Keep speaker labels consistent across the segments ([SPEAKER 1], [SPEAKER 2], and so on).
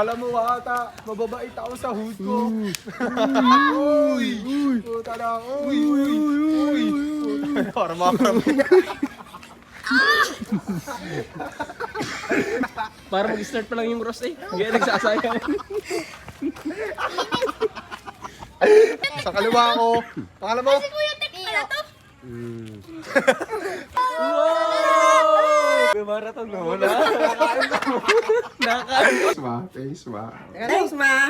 [SPEAKER 1] Alam mo ata, mababait ako sa hood ko. Uy! Puta na, uy! Puta na, parang
[SPEAKER 2] Para mag-start pa lang yung roast eh. Hindi nagsasayang.
[SPEAKER 1] Sa kaliwa ko. Alam mo?
[SPEAKER 3] Kuya Tek, pala to.
[SPEAKER 2] Wow! Marathon na wala. Nakain.
[SPEAKER 1] Face ma.
[SPEAKER 4] Thanks, ma.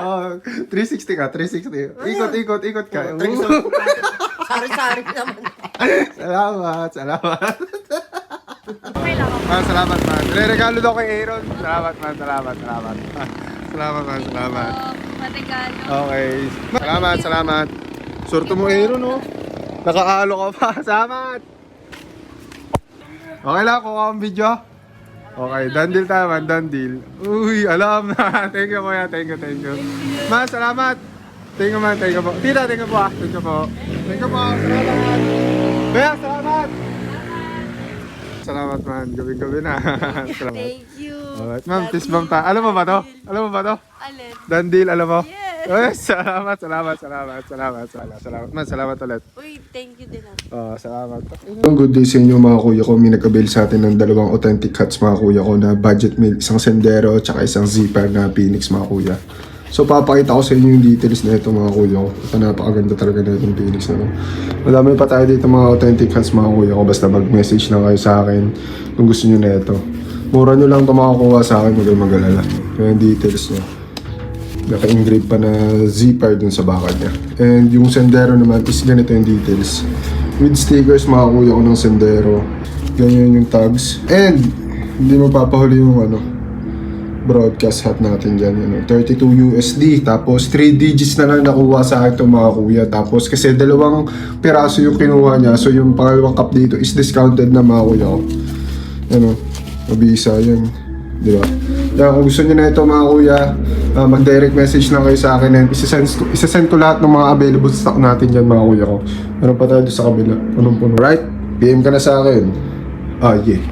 [SPEAKER 1] Oh, 360 ka, 360. Ikot ka.
[SPEAKER 4] Sorry naman.
[SPEAKER 1] Salamat. Salamat man. Re-regalo daw kay Aaron. Salamat man. Salamat.
[SPEAKER 3] Maregalo.
[SPEAKER 1] Okay. Salamat. Sorto mo Aaron, oh. Nakaalo ka pa. Salamat. Okay lang, kuha akong video. Okay, done deal tayo man, done deal. Uy, alam na. Thank you kuya, thank you. Man, salamat. Thank you po. Tita, thank you po. Salamat. Kuya, salamat. Salamat man, gabi na. Salamat.
[SPEAKER 3] Thank you.
[SPEAKER 1] Alright, ma'am, fist bump ta. Alam mo ba to?
[SPEAKER 3] Alin?
[SPEAKER 1] Done deal, alam mo?
[SPEAKER 3] Yes.
[SPEAKER 1] Salamat. Man, salamat ulit.
[SPEAKER 3] Uy, thank you din
[SPEAKER 1] Salamat. Good day sa inyo mga kuya ko. May nag-avail sa atin ng dalawang authentic cuts mga kuya ko na budget meal. Isang sendero at isang zipper na Phoenix mga kuya. So papakita ko sa inyo yung details na ito mga kuya ko. Ito napakaganda talaga na itong Phoenix na ito. Madami pa tayo dito mga authentic cuts mga kuya ko. Basta mag-message lang kayo sa akin kung gusto nyo na ito. Mura nyo lang ito makakuha sa akin. Mag-alala. Yung details nyo. Naka-engrave pa na zipper dun sa bakal niya. And yung sendero naman is ganito yung details. With stickers makakuha ko ng sendero. Ganyan yung tags. And hindi mapapahuli yung broadcast hat natin dyan. 32 USD. Tapos 3 digits na lang nakuha sa akin itong mga kuya. Tapos kasi dalawang piraso yung kinuha niya. So yung pangalawang cup dito is discounted na mga kuya ko. Mabisa yun. Diba? Kaya kung gusto nyo na ito mga kuya, mag-direct message lang kayo sa akin and isasend ko lahat ng mga available stock natin dyan mga kuya ko. Meron pa tayo sa kabila. Punong-puno. Right? PM ka na sa akin. Yeah.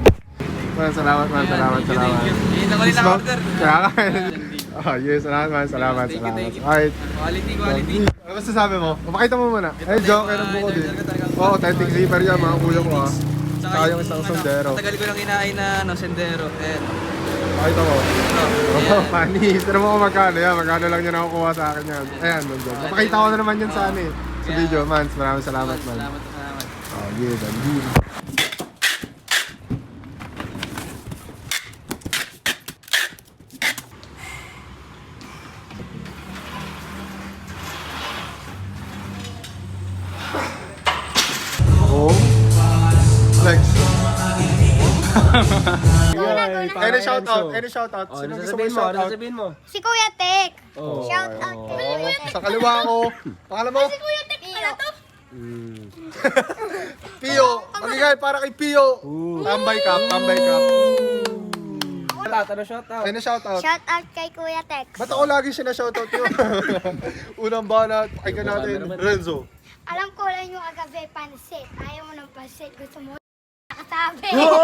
[SPEAKER 1] Salamat.
[SPEAKER 2] Hindi na ko rin na-order.
[SPEAKER 1] Salamat.
[SPEAKER 2] Thank you.
[SPEAKER 1] Alright.
[SPEAKER 2] Quality.
[SPEAKER 1] Ano masasabi mo? Papakita mo muna. Joke, ng buko din. Authentic zipper yan mga kuya ko ha. Saka yung isang sendero.
[SPEAKER 2] Matagal ko lang inain na sendero.
[SPEAKER 1] Pakita mo. Panis. Pero mo kung magkano yan. Magkano lang yan nakukuha sa akin yan. Ayan, nandun. Napakita ko na naman yan sa video, man. Maraming salamat, man.
[SPEAKER 2] Salamat.
[SPEAKER 1] Yeah, done. Flex. Any shoutout? Sino gusto mo shoutout?
[SPEAKER 2] Sabihin mo.
[SPEAKER 3] Si Kuya Tek.
[SPEAKER 1] Oh,
[SPEAKER 3] Shout out kay Kuya Tek.
[SPEAKER 1] Sa kaliwa ko. Pangalan mo?
[SPEAKER 3] Si Kuya Tek pala to.
[SPEAKER 1] Pio. Magigay para kay Pio. Tambay cup. Any shoutout?
[SPEAKER 3] Shout out kay Kuya Tek.
[SPEAKER 1] Ba't ako lagi sinashoutout yun? Unang bana, pakinggan natin. Renzo.
[SPEAKER 3] Alam ko lang yung agabi pansit. Ayaw mo ng pansit. Gusto mo nakasabi. Alam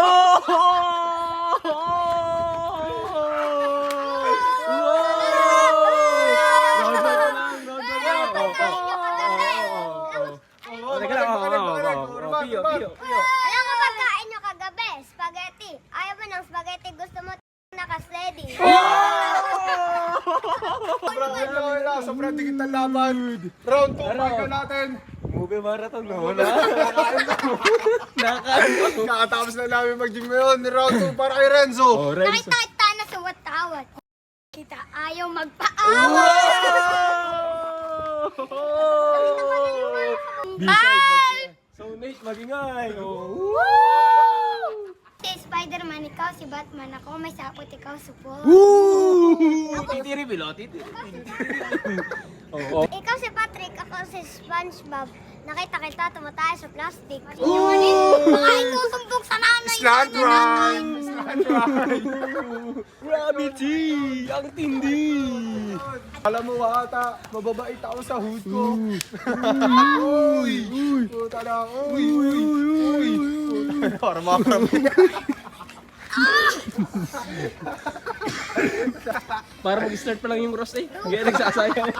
[SPEAKER 3] mo pagkain nyo kagabi? Spaghetti. Ayaw mo ng spaghetti. Gusto mo naka-steady.
[SPEAKER 1] Sobrang dikit ng laban. Round 2, pakinggan natin.
[SPEAKER 2] Movie marathon na wala.
[SPEAKER 1] Kakatapos na namin mag-gym ngayon. Round 2 para kay Renzo.
[SPEAKER 3] Nakita na sa watawat. Kita ayaw magpaawat. Bye!
[SPEAKER 2] So Nate, magingay.
[SPEAKER 3] Si Spider-Man, ikaw si Batman. Ako may sapot, ikaw support.
[SPEAKER 2] Titiri bilo.
[SPEAKER 3] Ikaw si Patrick, ako si SpongeBob. Nakita kita tumatayo sa plastic. Iwanin, baka itutumbog sa nanay.
[SPEAKER 1] Slant run!
[SPEAKER 2] Gravity! Ang tindi!
[SPEAKER 1] Alam mo ata, mababait ako sa hood ko. Uy! Puta na, uy! Puta na, parang
[SPEAKER 2] Para mag-start pa lang yung roast eh. Kaya nagsasayang.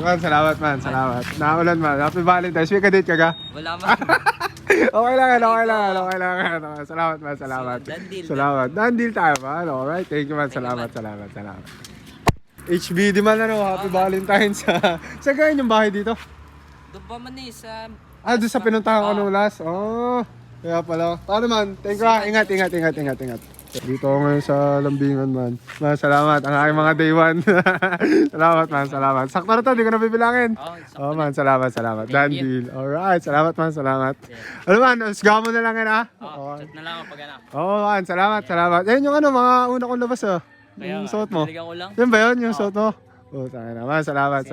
[SPEAKER 1] Man, salamat man, salamat. Naulan man. Happy Valentine's. May kadate ka ga?
[SPEAKER 2] Wala man.
[SPEAKER 1] Okay lang, okay lang, okay lang. Salamat man, salamat.
[SPEAKER 2] Done deal.
[SPEAKER 1] Salamat. Done deal tayo man. Alright, thank you man. Salamat, salamat, salamat. HBD man ano, Happy Valentine's. Saan kayo yung bahay dito?
[SPEAKER 2] Doon pa man eh sa...
[SPEAKER 1] Doon sa pinuntahan ko nung last. Oh, kaya pala. Paano man? Thank you ha. Ingat. Dito ako ngayon sa Lambingan man. Man, salamat. Ang aking mga day one. Salamat man, salamat. Sakto na to, di ko na bibilangin. Oh man, salamat. Done deal. Alright, salamat man, salamat. Ano man, usgahan mo na lang yan ha.
[SPEAKER 2] Chat na lang ako pag ano.
[SPEAKER 1] Oo man, salamat. Yan yung ano, mga una kong labas oh. Yung suot mo.
[SPEAKER 2] Naligan ko lang.
[SPEAKER 1] Yan ba yun, yung suot mo? Oh, sana naman, salamat.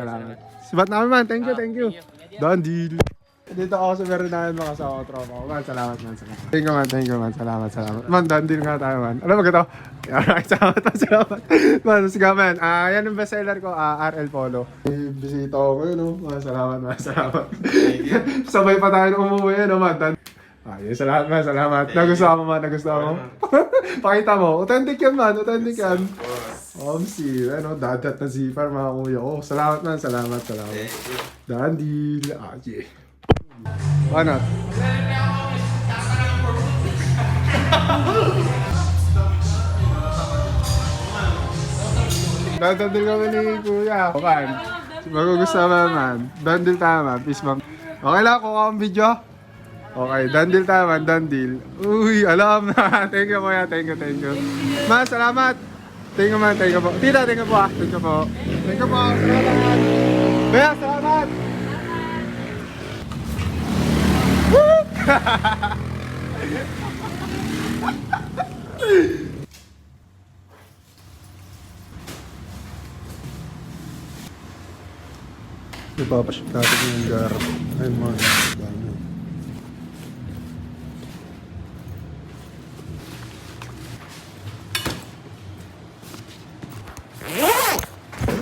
[SPEAKER 1] Sibat namin man, thank you. Done deal. Dito ako sa meron namin mga kasama ko, tropa ko. Man, salamat. Thank you man, salamat. Man, done deal nga tayo man. Alam mo ka to? Alright, salamat. Man, sige man. Yan yung bestseller ko, RL Polo. Bisita ko ngayon, no? Man, salamat. Sabay pa tayo nung umuwi, no man. Yun, salamat. Nagustuhan mo man. Pakita mo. Authentic yan man. Omsi, ano, dadat na zipper mga kuya ko. Salamat man. Done deal. Yeah. Why not? Dadandil kami ni Kuya. Okay. Magugustuhan man. Dandil tayo man. Peace man. Okay lang, kuha akong video. Okay, dandil tayo man. Dandil. Uy, alam na. Thank you Kuya. Thank you. Man, salamat. Thank you man. Po. Tita, thank you po. Salamat. Kuya, salamat. Ipapaship natin yung garap. Ay, mga dami.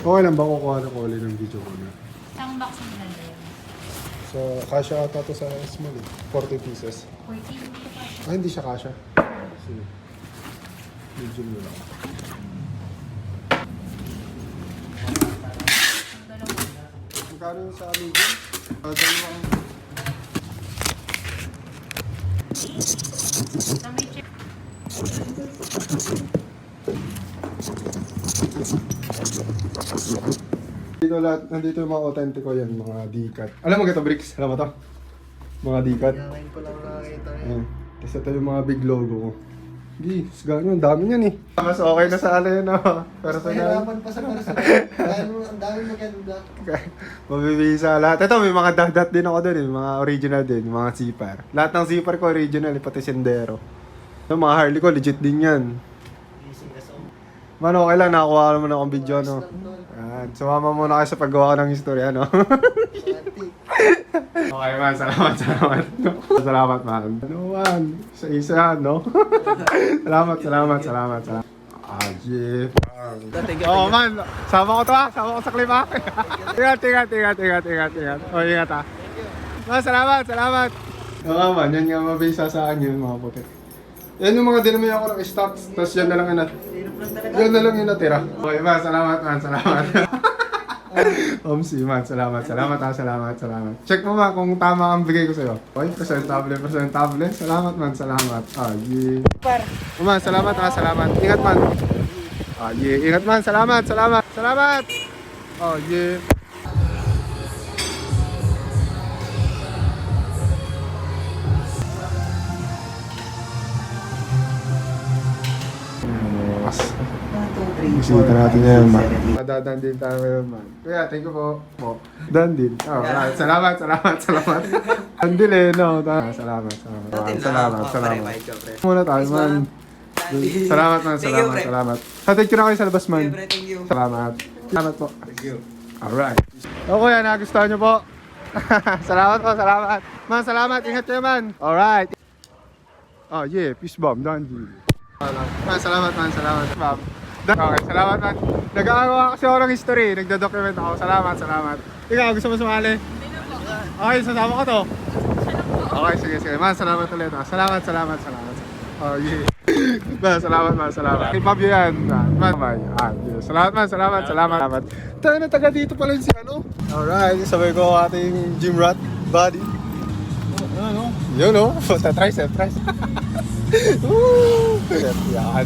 [SPEAKER 1] Okay lang ba kukuha na kulay ng video ko na?
[SPEAKER 5] Isang box ng ganda yun.
[SPEAKER 1] So, kasha ata to sa small eh. 40 pieces.
[SPEAKER 5] 14.
[SPEAKER 1] Hindi siya kasha. Sige. Medium nyo lang. Magkano yung sa medium? Dalawang...
[SPEAKER 5] Sa may check.
[SPEAKER 1] Dito lahat, nandito yung mga authentic ko yan, mga D-cut. Alam mo ito, Bricks? Alam mo to? Mga D-cut.
[SPEAKER 4] Ngayon ko lang nakakita
[SPEAKER 1] Ayan. Tapos ito yung mga big logo ko. Di, sigano, ang dami yan eh. Mas okay na sa alin, no? Pero sa
[SPEAKER 4] Hirapan pa sa personal. Dahil ang dami maganda.
[SPEAKER 1] mabibisa lahat. Ito, may mga dot din ako doon eh. Mga original din, mga zipper. Lahat ng zipper ko original, pati sendero. Yung mga Harley ko, legit din yan. Man, okay lang, nakakuha naman akong video, no? Yan, sumama muna kayo sa paggawa ko ng istorya, no? Okay man, salamat. Salamat man. Ano man, isa, no? Salamat. Yeah. Oh man, sama ko to ha, sama ko sa clip ha. Ingat. Oh, ingat ha. Man, salamat. Oo man, yan nga mabisa sa akin yun, mga puti. Yan yung mga dinami ako ng stocks, tapos yan na lang yung natira. Okay man, salamat. Omsi man, salamat. Check mo man kung tama ang bigay ko sa'yo. Okay, presentable. Salamat man. Yeah. Man, salamat. Ingat man. Yeah. Ingat man, salamat. Yeah. Bisita natin yan, man. Madadandin tayo ngayon, man. Kaya, thank you po. Dandin. Alright. Salamat. Dandin eh, no? Salamat. Muna tayo, man. Salamat. Hatid ko na kayo sa labas, man. Salamat po. Alright. O kuya, nagustuhan nyo po. Salamat po. Man, salamat. Ingat kayo, man. Alright. Oh, yeah. Peace bomb. Dandin. Salamat, ma'am. Okay, salamat, man. Nag-aawa kasi ako ng history. Nagda-document ako. Salamat. Ikaw, gusto mo sumali? Okay, sasama ko to. Okay, sige. Man, salamat ulit. Salamat. Oh, yeah. Salamat man, salamat. Kay Fabio yan. Salamat. Tayo na taga dito pala si ano. Alright, sabay ko ating gym rat buddy. Ano? Yun o, tricep. Woo! Yan.